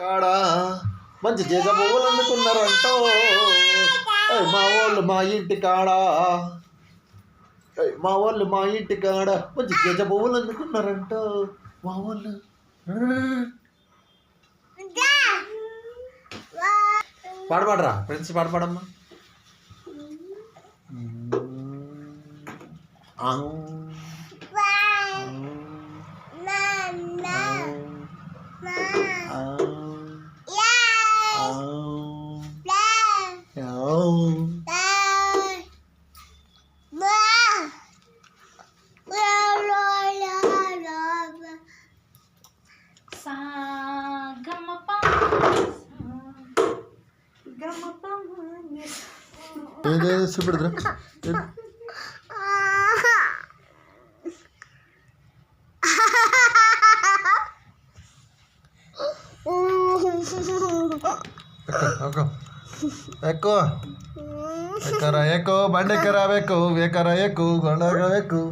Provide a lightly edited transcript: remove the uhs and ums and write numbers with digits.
కాడ మంచి చేజ పువ్వులు అందుకున్నారంటో మా వాళ్ళు మా ఇంటి కాడ మా వాళ్ళు మా ఇంటి కాడ మంచి చేజ పువ్వులు అందుకున్నారంటో మా వాళ్ళు పాడరా ఫ్రెండ్స్ పాడమ్మా చూపెడుతురా ఎక్కువ ఎక్కరా ఎక్కువ బండి ఎక్కరా ఎక్కువ ఎక్కరా ఎక్కువ గొండ ఎక్కువ